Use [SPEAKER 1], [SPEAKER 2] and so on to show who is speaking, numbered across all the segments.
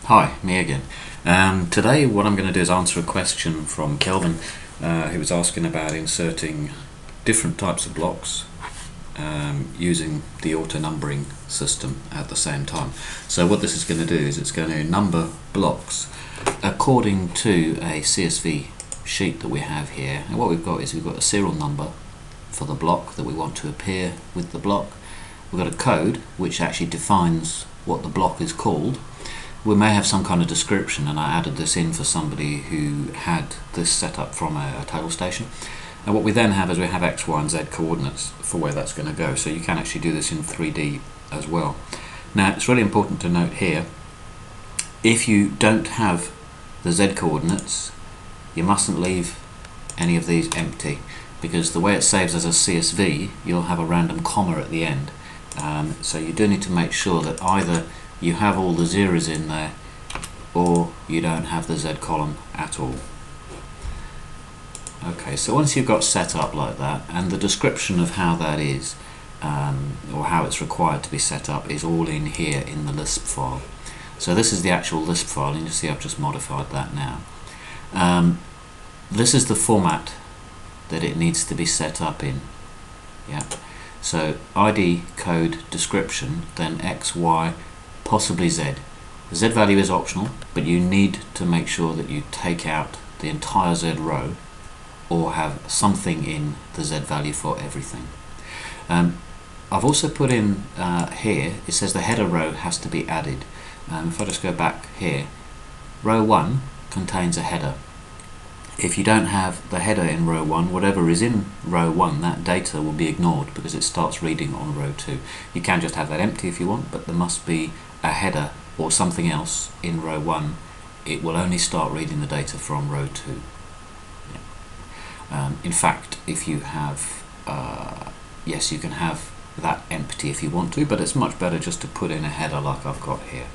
[SPEAKER 1] Hi, me again. Today what I'm going to do is answer a question from Kelvin who was asking about inserting different types of blocks using the auto numbering system at the same time. So what this is going to do is it's going to number blocks according to a CSV sheet that we have here. And what we've got is we've got a serial number for the block that we want to appear with the block. We've got a code which actually defines what the block is called. We may have some kind of description, and I added this in for somebody who had this set up from a total station. And what we then have is we have X, Y and Z coordinates for where that's going to go, so you can actually do this in 3D as well. Now it's really important to note here, if you don't have the Z coordinates, you mustn't leave any of these empty, because the way it saves as a CSV, you'll have a random comma at the end. So you do need to make sure that either you have all the zeros in there or you don't have the Z column at all. Okay, so once you've got set up like that, and the description of how that is, or how it's required to be set up, is all in here in the Lisp file. So this is the actual Lisp file, and you see I've just modified that now. This is the format that it needs to be set up in. Yeah. So ID, code, description, then X, Y, possibly Z. The Z value is optional, but you need to make sure that you take out the entire Z row or have something in the Z value for everything. I've also put in here, it says the header row has to be added. If I just go back here, row 1 contains a header. If you don't have the header in row 1, whatever is in row 1, that data will be ignored because it starts reading on row 2. You can just have that empty if you want, but there must be a header or something else in row 1. It will only start reading the data from row 2. Yeah. In fact, if you have, yes, you can have that empty if you want to, but it's much better just to put in a header like I've got here.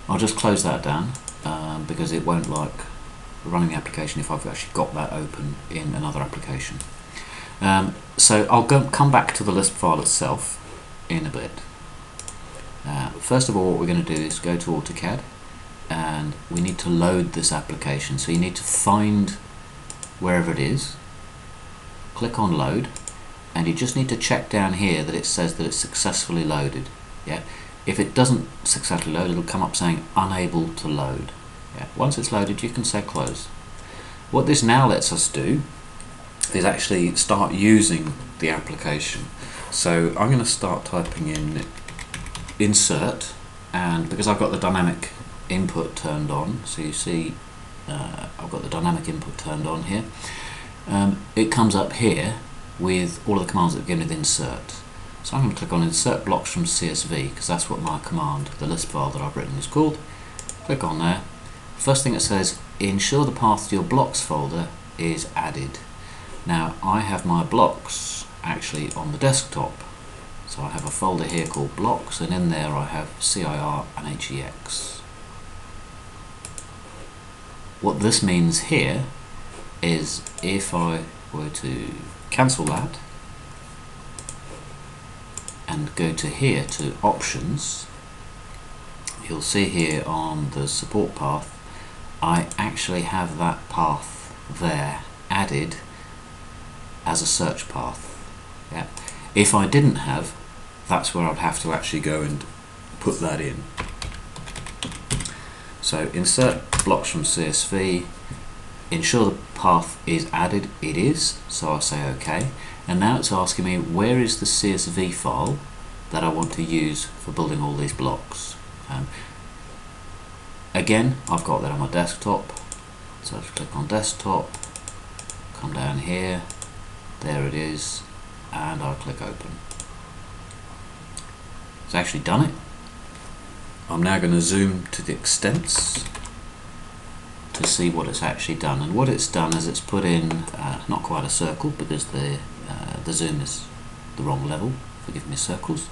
[SPEAKER 1] I'll just close that down because it won't like running the application if I've actually got that open in another application. So I'll come back to the Lisp file itself in a bit. First of all, what we're going to do is go to AutoCAD, and we need to load this application. So you need to find wherever it is, click on load, and you just need to check down here that it says that it's successfully loaded. Yeah. If it doesn't successfully load, it'll come up saying unable to load. Yeah. Once it's loaded, you can say close. What this now lets us do is actually start using the application. So I'm going to start typing in insert, and because I've got the dynamic input turned on, so you see I've got the dynamic input turned on here, it comes up here with all of the commands that begin with insert. So I'm going to click on insert blocks from CSV, because that's what my command, the Lisp file that I've written, is called. Click on there. First thing it says, ensure the path to your blocks folder is added. Now I have my blocks actually on the desktop, so I have a folder here called blocks, and in there I have CIR and HEX. What this means here is if I were to cancel that and go to here to options, you'll see here on the support path I actually have that path there added as a search path. Yeah. If I didn't have, that's where I'd have to actually go and put that in. So insert blocks from CSV, ensure the path is added. It is, so I say OK, and now it's asking me where is the CSV file that I want to use for building all these blocks. Again, I've got that on my desktop, so I just click on desktop, come down here, there it is, and I'll click open. It's actually done it. I'm now going to zoom to the extents to see what it's actually done, and what it's done is it's put in not quite a circle because the zoom is the wrong level, forgive me circles.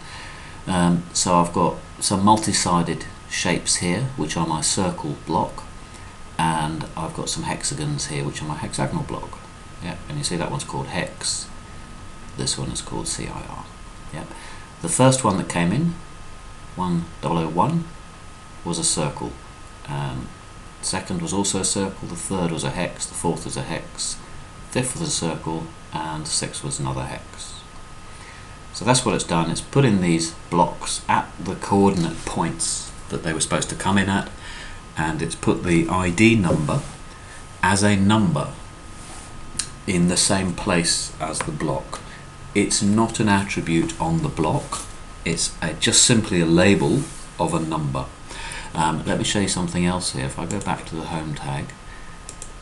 [SPEAKER 1] So I've got some multi-sided shapes here which are my circle block, and I've got some hexagons here which are my hexagonal block. Yeah, and you see that one's called hex, this one is called CIR. Yeah. The first one that came in, 1001, was a circle. Second was also a circle, the third was a hex, the fourth was a hex, fifth was a circle, and the sixth was another hex. So that's what it's done. It's put in these blocks at the coordinate points that they were supposed to come in at, and it's put the ID number as a number in the same place as the block. It's not an attribute on the block, it's just simply a label of a number. Let me show you something else here. If I go back to the home tag,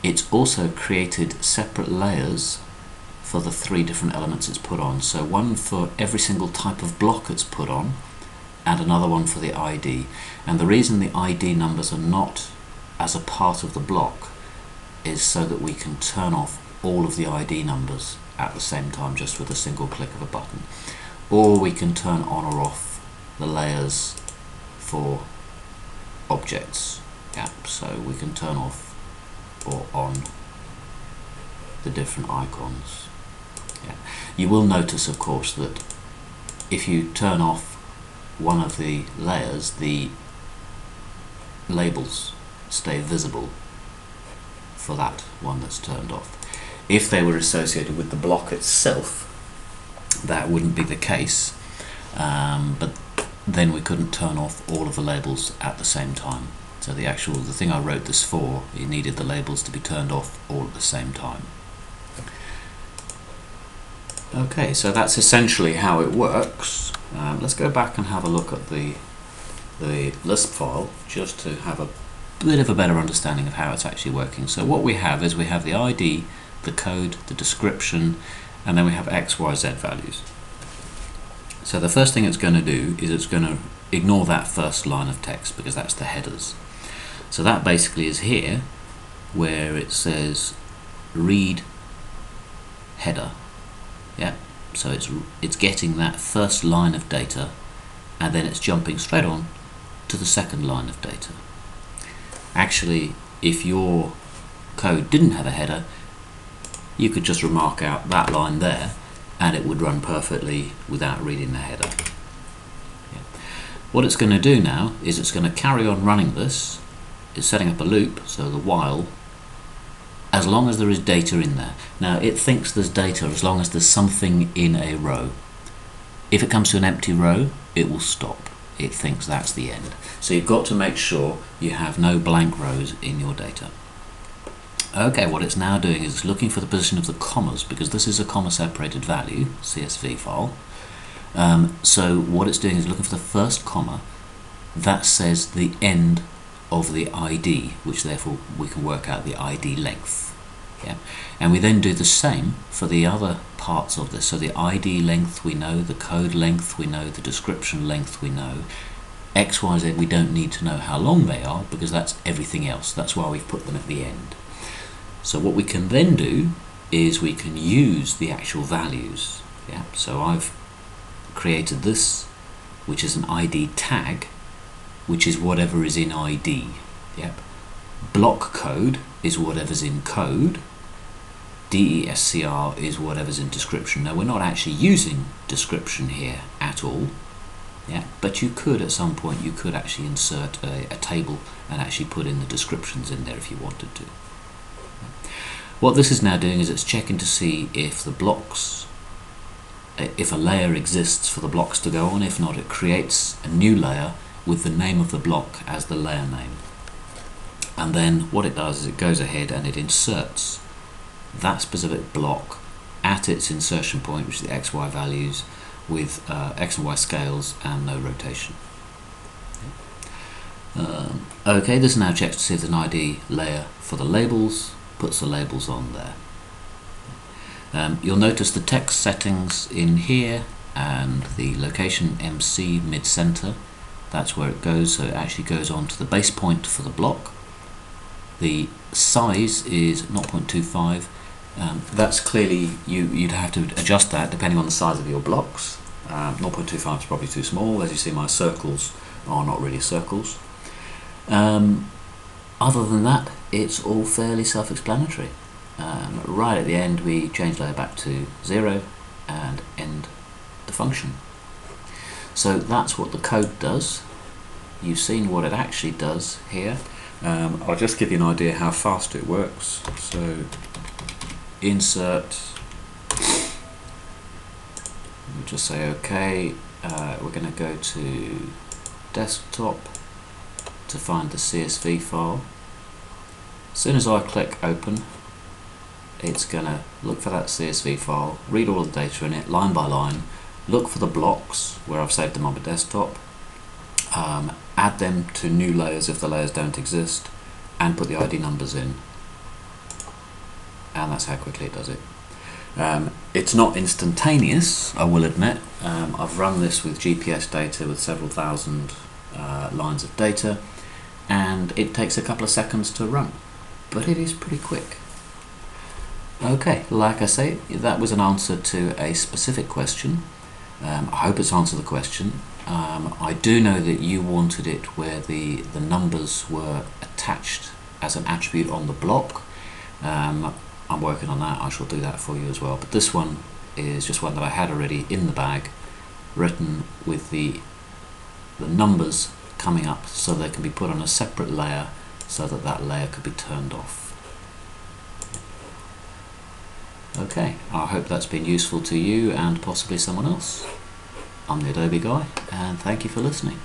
[SPEAKER 1] it's also created separate layers for the 3 different elements it's put on. So one for every single type of block it's put on, and another one for the ID. And the reason the ID numbers are not as a part of the block is so that we can turn off all of the ID numbers at the same time just with a single click of a button. Or we can turn on or off the layers for objects. Yeah, so we can turn off or on the different icons. Yeah. You will notice, of course, that if you turn off one of the layers, the labels stay visible for that one that's turned off. If they were associated with the block itself, that wouldn't be the case, but then we couldn't turn off all of the labels at the same time. So the thing I wrote this for, it needed the labels to be turned off all at the same time. Okay, so that's essentially how it works. Let's go back and have a look at the Lisp file just to have a bit of a better understanding of how it's actually working. So what we have is we have the ID, the code, the description, and then we have X, Y, Z values. So the first thing it's going to do is it's going to ignore that first line of text because that's the headers. So that basically is here where it says read header. Yeah, so it's getting that first line of data and then it's jumping straight on to the second line of data. Actually, if your code didn't have a header, you could just remark out that line there and it would run perfectly without reading the header. Yeah. What it's going to do now is it's going to carry on running this. It's setting up a loop, so the while, as long as there is data in there. Now it thinks there's data as long as there's something in a row. If it comes to an empty row, it will stop. It thinks that's the end. So you've got to make sure you have no blank rows in your data. Okay, what it's now doing is it's looking for the position of the commas because this is a comma separated value, CSV file. So what it's doing is looking for the first comma that says the end of the ID, which therefore we can work out the ID length. Yeah? And we then do the same for the other parts of this. So the ID length we know, the code length we know, the description length we know. X, Y, Z we don't need to know how long they are because that's everything else. That's why we've put them at the end. So what we can then do is we can use the actual values. Yeah? So I've created this, which is an ID tag, which is whatever is in ID. Yep. Block code is whatever's in code. DESCR is whatever's in description. Now we're not actually using description here at all. Yeah, but you could at some point actually insert a table and actually put in the descriptions in there if you wanted to. What this is now doing is it's checking to see if the blocks, if a layer exists for the blocks to go on. If not, it creates a new layer with the name of the block as the layer name. And then what it does is it goes ahead and it inserts that specific block at its insertion point, which is the XY values, with X and Y scales and no rotation. Okay, this now checks to see if there's an ID layer for the labels, puts the labels on there. You'll notice the text settings in here and the location MC mid-center. That's where it goes, so it actually goes on to the base point for the block. The size is 0.25. That's clearly, you'd have to adjust that depending on the size of your blocks. 0.25 is probably too small. As you see, my circles are not really circles. Other than that, it's all fairly self-explanatory. Right at the end, we change layer back to 0 and end the function. So that's what the code does. you've seen what it actually does here. I'll just give you an idea how fast it works. So insert, we'll just say OK. We're going to go to desktop to find the CSV file. As soon as I click open, it's going to look for that CSV file, read all the data in it line by line, look for the blocks where I've saved them on my desktop, add them to new layers if the layers don't exist, and put the ID numbers in. And that's how quickly it does it. It's not instantaneous, I will admit. I've run this with GPS data with several thousand lines of data, and it takes a couple of seconds to run, but it is pretty quick. Okay, like I say, that was an answer to a specific question. I hope it's answered the question. I do know that you wanted it where the numbers were attached as an attribute on the block. I'm working on that. I shall do that for you as well. But this one is just one that I had already in the bag, written with the numbers coming up so they can be put on a separate layer so that that layer could be turned off. Okay, I hope that's been useful to you and possibly someone else. I'm the Adobe Guy, and thank you for listening.